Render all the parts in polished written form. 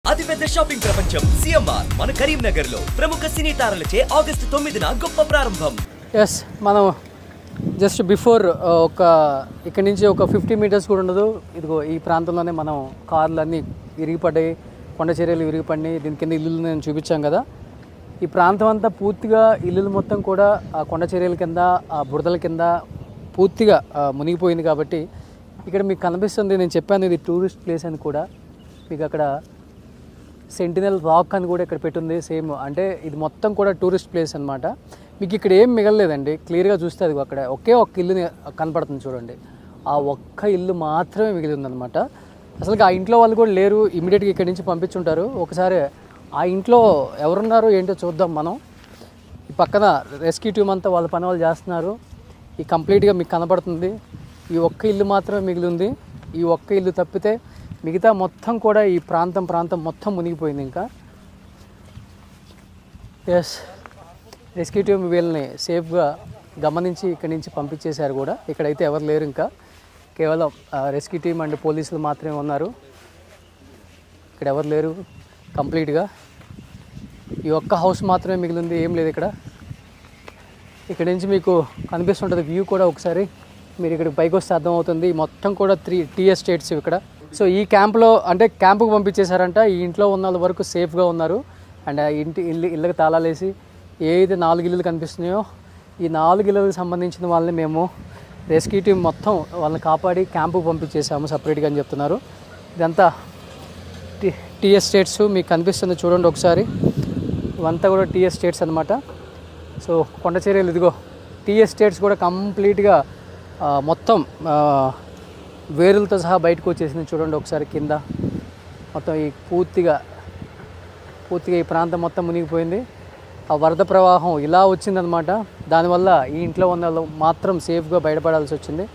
అతిపెద్ద షాపింగ్ ప్రపంచం సిఎంఆర్ మన కరీంనగర్ లో ప్రముఖ సినీ తారలచే ఆగస్టు 9న గొప్ప ప్రారంభం. ఎస్ మనం జస్ట్ బిఫోర్ ఇక్కడ నుంచి ఒక 50 మీటర్స్ కూడా ఉండదు. ఇదిగో ఈ ప్రాంతంలోనే మనం కార్లు అన్నీ విరిగిపడ్డాయి, కొండ చర్యలు విరిగిపడినాయి. దీని కింద ఇల్లులు నేను చూపించాం కదా. ఈ ప్రాంతం అంతా పూర్తిగా ఇల్లులు మొత్తం కూడా ఆ కొండ చర్యల కింద, ఆ బురదల కింద పూర్తిగా మునిగిపోయింది. కాబట్టి ఇక్కడ మీకు కనిపిస్తుంది, నేను చెప్పాను ఇది టూరిస్ట్ ప్లేస్ అని కూడా. మీకు అక్కడ సెంటినల్ రాక్ అని కూడా ఇక్కడ పెట్టుంది సేమ్. అంటే ఇది మొత్తం కూడా టూరిస్ట్ ప్లేస్ అనమాట. మీకు ఇక్కడ ఏం మిగలలేదండి, క్లియర్గా చూస్తే అది అక్కడ ఒకే ఒక్క ఇల్లు కనపడుతుంది చూడండి. ఆ ఒక్క ఇల్లు మాత్రమే మిగిలి ఉందన్నమాట. అసలు ఆ ఇంట్లో వాళ్ళు కూడా లేరు, ఇమీడియట్గా ఇక్కడి నుంచి పంపించుంటారు. ఒకసారి ఆ ఇంట్లో ఎవరున్నారో ఏంటో చూద్దాం మనం. ఈ పక్కన రెస్క్యూ టీమ్ అంతా వాళ్ళ పని వాళ్ళు చేస్తున్నారు. ఈ కంప్లీట్గా మీకు కనపడుతుంది. ఈ ఒక్క ఇల్లు మాత్రమే మిగిలి ఉంది. ఈ ఒక్క ఇల్లు తప్పితే మిగతా మొత్తం కూడా ఈ ప్రాంతం మొత్తం మునిగిపోయింది. ఇంకా ఎస్, రెస్క్యూ టీమ్ వీళ్ళని సేఫ్గా గమనించి ఇక్కడి నుంచి పంపించేశారు కూడా. ఇక్కడైతే ఎవరు లేరు, ఇంకా కేవలం రెస్క్యూ టీమ్ అండ్ పోలీసులు మాత్రమే ఉన్నారు. ఇక్కడ ఎవరు లేరు కంప్లీట్గా. ఈ ఒక్క హౌస్ మాత్రమే మిగిలింది, ఏం లేదు ఇక్కడ. ఇక్కడ నుంచి మీకు కనిపిస్తుంటుంది వ్యూ కూడా. ఒకసారి మీరు ఇక్కడ పైకి వస్తే అర్థమవుతుంది. మొత్తం కూడా 3 టీ ఎస్టేట్స్ ఇక్కడ. సో ఈ క్యాంప్లో అంటే క్యాంపుకు పంపించేశారంట. ఈ ఇంట్లో ఉన్న వాళ్ళ వరకు సేఫ్గా ఉన్నారు. అండ్ ఇళ్ళకి తాళాలు వేసి ఏదైతే 4 ఇల్లులు కనిపిస్తున్నాయో ఈ 4 ఇళ్ళకి సంబంధించిన వాళ్ళని మేము రెస్క్యూ టీం మొత్తం వాళ్ళని కాపాడి క్యాంపుకు పంపించేసాము సపరేట్గా అని చెప్తున్నారు. ఇదంతా టీ ఎస్టేట్స్ మీకు కనిపిస్తుంది చూడండి ఒకసారి. ఇవంతా కూడా టీ ఎస్టేట్స్ అనమాట. సో కొండ చర్యలు ఇదిగో టీ ఎస్టేట్స్ కూడా కంప్లీట్గా మొత్తం వేరులతో సహా బయటకు వచ్చేసింది చూడండి ఒకసారి. కింద మొత్తం ఈ పూర్తిగా ఈ ప్రాంతం మొత్తం మునిగిపోయింది. ఆ వరద ప్రవాహం ఇలా వచ్చిందనమాట. దానివల్ల ఈ ఇంట్లో ఉన్న వాళ్ళు మాత్రం సేఫ్గా బయటపడాల్సి వచ్చింది.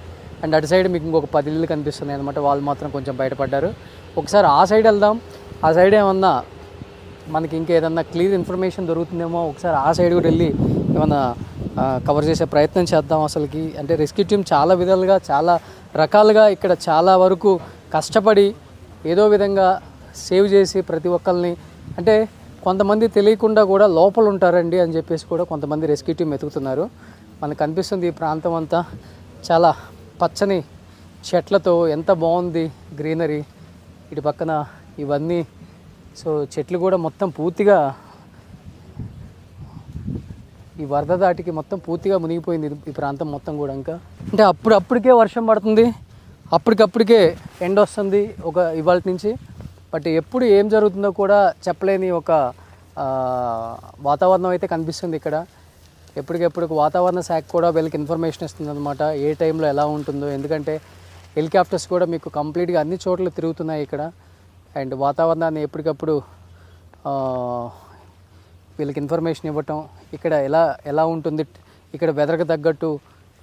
అండ్ అటు సైడ్ మీకు ఇంకొక 10 ఇళ్ళు కనిపిస్తున్నాయి అనమాట. వాళ్ళు మాత్రం కొంచెం బయటపడ్డారు. ఒకసారి ఆ సైడ్ వెళ్దాం. ఆ సైడ్ ఏమన్నా మనకి ఇంకేదన్నా క్లియర్ ఇన్ఫర్మేషన్ దొరుకుతుందేమో. ఒకసారి ఆ సైడ్ కూడా వెళ్ళి ఏమన్నా కవర్ చేసే ప్రయత్నం చేద్దాం. అసలుకి అంటే రెస్క్యూ టీమ్ చాలా విధాలుగా చాలా రకాలుగా ఇక్కడ చాలా వరకు కష్టపడి ఏదో విధంగా సేవ్ చేసి ప్రతి ఒక్కరిని, అంటే కొంతమంది తెలియకుండా కూడా లోపల ఉంటారండి అని చెప్పేసి కూడా కొంతమంది రెస్క్యూ టీమ్ వెతుకుతున్నారు. మనకు కనిపిస్తుంది ఈ ప్రాంతం అంతా చాలా పచ్చని చెట్లతో ఎంత బాగుంది గ్రీనరీ. ఇటు పక్కన ఇవన్నీ సో చెట్లు కూడా మొత్తం పూర్తిగా ఈ వరద దాటికి మొత్తం పూర్తిగా మునిగిపోయింది ఈ ప్రాంతం మొత్తం కూడా. ఇంకా అంటే అప్పటికే వర్షం పడుతుంది, అప్పటికప్పటికే ఎండ వస్తుంది ఇవాళ నుంచి. బట్ ఎప్పుడు ఏం జరుగుతుందో కూడా చెప్పలేని ఒక వాతావరణం అయితే కనిపిస్తుంది ఇక్కడ. ఎప్పటికెప్పుడు వాతావరణ శాఖ కూడా వీళ్ళకి ఇన్ఫర్మేషన్ ఇస్తుంది అనమాట, ఏ టైంలో ఎలా ఉంటుందో. ఎందుకంటే హెలికాప్టర్స్ కూడా మీకు కంప్లీట్గా అన్ని చోట్ల తిరుగుతున్నాయి ఇక్కడ. అండ్ వాతావరణాన్ని ఎప్పటికప్పుడు వీళ్ళకి ఇన్ఫర్మేషన్ ఇవ్వటం, ఇక్కడ ఎలా ఉంటుంది, ఇక్కడ వెదర్కి తగ్గట్టు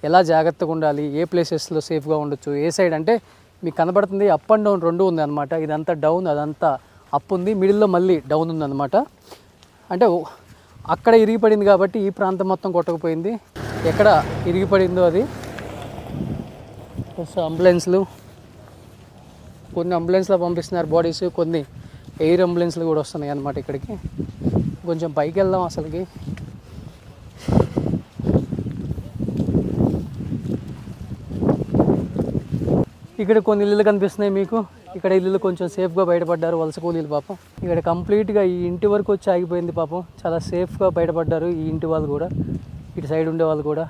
ఎలా జాగ్రత్తగా ఉండాలి, ఏ ప్లేసెస్లో సేఫ్గా ఉండొచ్చు, ఏ సైడ్ అంటే మీకు కనబడుతుంది అప్ అండ్ డౌన్ 2 ఉందన్నమాట. ఇదంతా డౌన్, అదంతా అప్ ఉంది, మిడిల్లో మళ్ళీ డౌన్ ఉందన్నమాట. అంటే అక్కడ ఇరిగిపడింది కాబట్టి ఈ ప్రాంతం మొత్తం కొట్టకపోయింది. ఎక్కడ ఇరిగిపడిందో అది. అంబులెన్స్లు, కొన్ని అంబులెన్స్లో పంపిస్తున్నారు బాడీస్, కొన్ని ఎయిర్ అంబులెన్స్లు కూడా వస్తున్నాయి అన్నమాట ఇక్కడికి. కొంచెం పైకి వెళ్దాం అసలుకి. ఇక్కడ కొన్ని ఇల్లులు కనిపిస్తున్నాయి మీకు. ఇక్కడ ఇల్లులు కొంచెం సేఫ్గా బయటపడ్డారు వలస కూలీలు పాపం. ఇక్కడ కంప్లీట్గా ఈ ఇంటి వరకు వచ్చి ఆగిపోయింది పాపం. చాలా సేఫ్గా బయటపడ్డారు ఈ ఇంటి వాళ్ళు కూడా, ఇటు సైడ్ ఉండే వాళ్ళు కూడా.